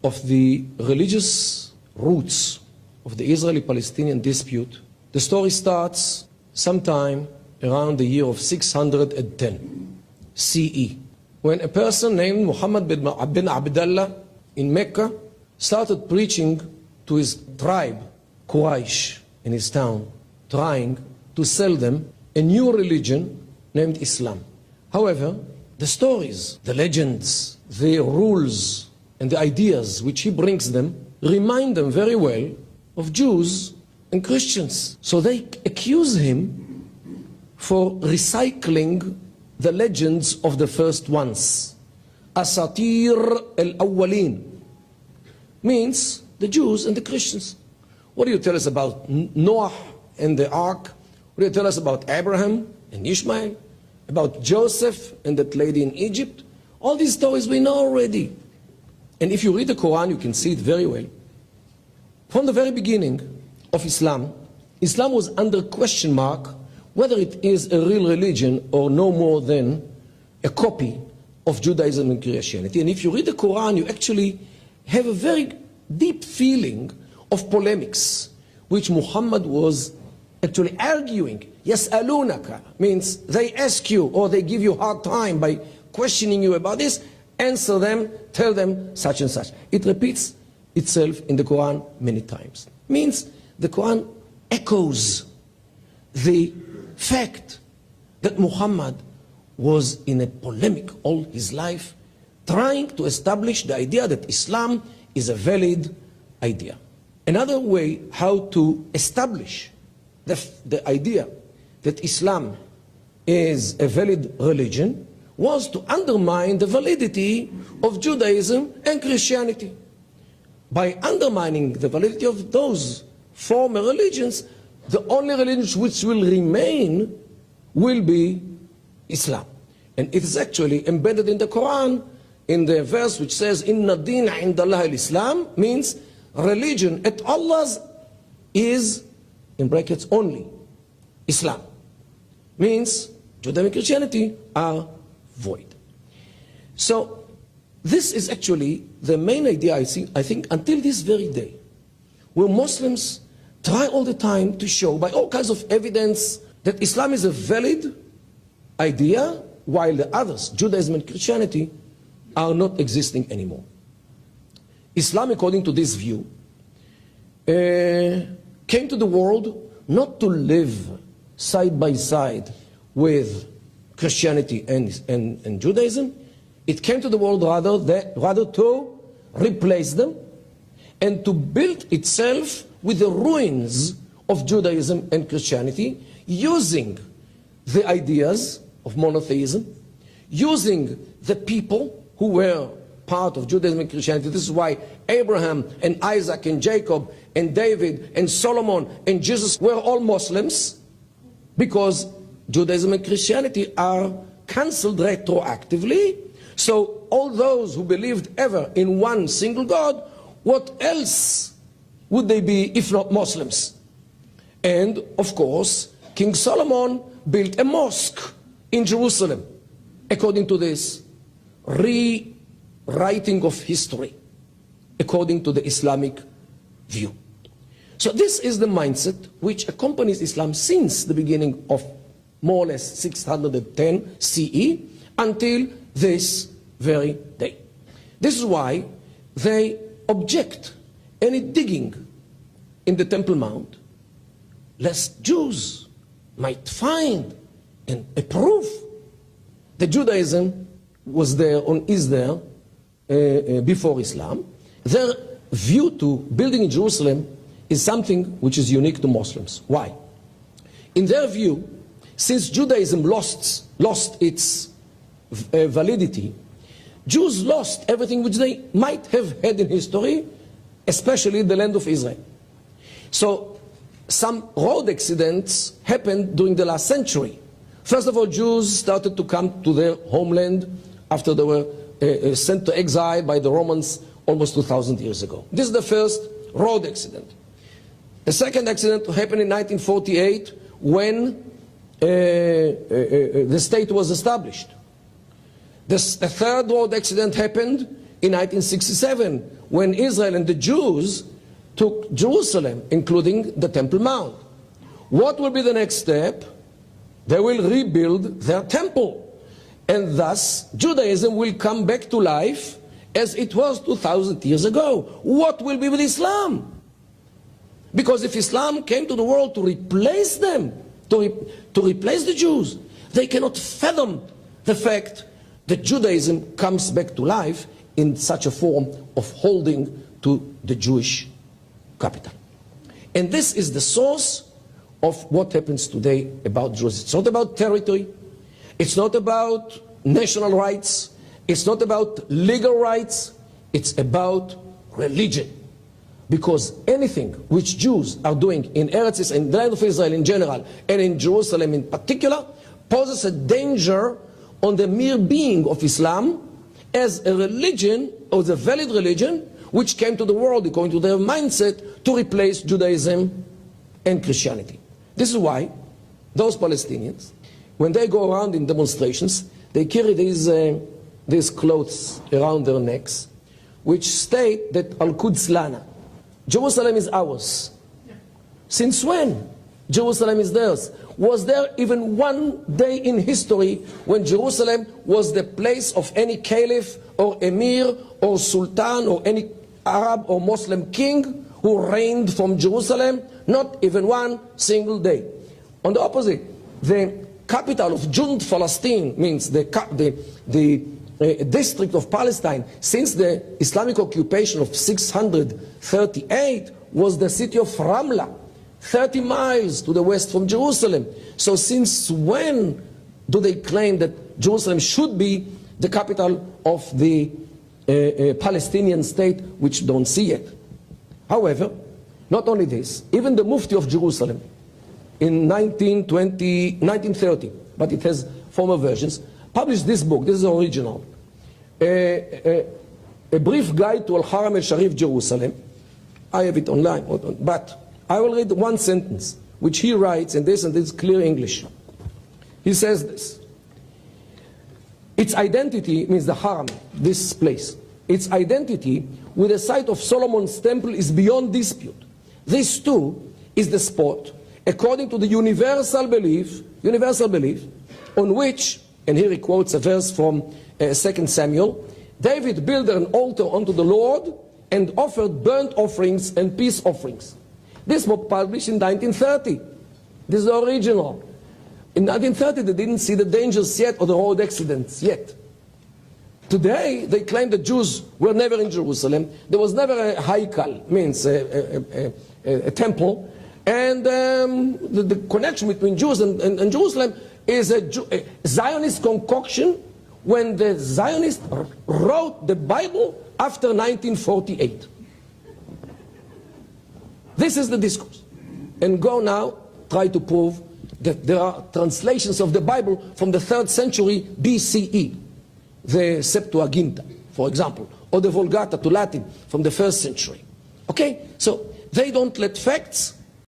of the religious roots of the Israeli-Palestinian dispute, the story starts sometime around the year of 610 CE, when a person named Muhammad bin Abdullah in Mecca started preaching to his tribe, Quraysh, in his town, trying to sell them a new religion named Islam. However, the stories, the legends, the rules, and the ideas which he brings them remind them very well of Jews and Christians. So they accuse him for recycling the legends of the first ones. Asatir al-awwalin means the Jews and the Christians. What do you tell us about Noah and the ark? What do you tell us about Abraham and Ishmael? About Joseph and that lady in Egypt? All these stories we know already. And if you read the Quran, you can see it very well. From the very beginning of Islam, Islam was under question mark whether it is a real religion or no more than a copy of Judaism and Christianity. And if you read the Quran, you actually have a very deep feeling of polemics, which Muhammad was actually arguing. Yas'alunaka means they ask you or they give you a hard time by questioning you about this. Answer them, tell them such and such. It repeats itself in the Quran many times. Means the Quran echoes the fact that Muhammad was in a polemic all his life, trying to establish the idea that Islam is a valid idea. Another way how to establish the idea that Islam is a valid religion was to undermine the validity of Judaism and Christianity. By undermining the validity of those former religions, the only religion which will remain will be Islam. And it is actually embedded in the Quran, in the verse which says, Inna ad-dina inda Allah al-Islam, means religion at Allah's is, in brackets, only Islam. Means Judaism and Christianity are void. So this is actually the main idea I think until this very day, where Muslims try all the time to show by all kinds of evidence that Islam is a valid idea, while the others, Judaism and Christianity, are not existing anymore. Islam, according to this view, came to the world not to live side by side with Christianity and Judaism. It came to the world rather to replace them and to build itself with the ruins of Judaism and Christianity, using the ideas of monotheism, using the people who were part of Judaism and Christianity. This is why Abraham and Isaac and Jacob and David and Solomon and Jesus were all Muslims, because Judaism and Christianity are cancelled retroactively. So all those who believed ever in one single God, what else would they be if not Muslims? And of course, King Solomon built a mosque in Jerusalem, according to this rewriting of history, according to the Islamic view. So this is the mindset which accompanies Islam since the beginning of more or less 610 CE until this very day. This is why they object any digging in the Temple Mount, lest Jews might find a proof that Judaism was there or is there before Islam. Their view to building in Jerusalem is something which is unique to Muslims. Why? In their view, since Judaism lost its validity, Jews lost everything which they might have had in history, especially the land of Israel. So some road accidents happened during the last century. First of all, Jews started to come to their homeland after they were sent to exile by the Romans almost 2,000 years ago. This is the first road accident. The second accident happened in 1948 when the state was established. The third road accident happened in 1967, when Israel and the Jews took Jerusalem, including the Temple Mount. What will be the next step? They will rebuild their temple. And thus, Judaism will come back to life as it was 2,000 years ago. What will be with Islam? Because if Islam came to the world to replace them, to replace the Jews, they cannot fathom the fact that Judaism comes back to life in such a form of holding to the Jewish capital. And this is the source of what happens today about Jerusalem. It's not about territory. It's not about national rights. It's not about legal rights. It's about religion. Because anything which Jews are doing in Eretz Israel, in the land of Israel in general, and in Jerusalem in particular, poses a danger on the mere being of Islam as a religion, or the valid religion, which came to the world, according to their mindset, to replace Judaism and Christianity. This is why those Palestinians, when they go around in demonstrations, they carry these clothes around their necks, which state that Al-Quds Lana, Jerusalem is ours. Since when Jerusalem is theirs? Was there even one day in history when Jerusalem was the place of any caliph or emir or sultan or any Arab or Muslim king who reigned from Jerusalem? Not even one single day. On the opposite, the capital of Jund Palestine, means the district of Palestine, since the Islamic occupation of 638, was the city of Ramla, 30 miles to the west from Jerusalem. So since when do they claim that Jerusalem should be the capital of the Palestinian state, which don't see it? However, not only this, even the Mufti of Jerusalem in 1930, but it has former versions, published this book. This is the original. A brief guide to Al-Haram al-Sharif, Jerusalem. I have it online, but I will read one sentence, which he writes in this, and this is clear English. He says this: its identity, means the Haram, this place, its identity with the site of Solomon's temple is beyond dispute. This too is the spot, according to the universal belief on which, and here he quotes a verse from 2 Samuel, David built an altar unto the Lord and offered burnt offerings and peace offerings. This was published in 1930. This is the original. In 1930, they didn't see the dangers yet or the road accidents yet. Today, they claim that Jews were never in Jerusalem. There was never a haikal, means a temple. And the connection between Jews and Jerusalem is a Zionist concoction when the Zionists wrote the Bible after 1948. This is the discourse. And go now, try to prove that there are translations of the Bible from the 3rd century BCE. The Septuaginta, for example, or the Vulgata to Latin from the 1st century. Okay? So they don't let facts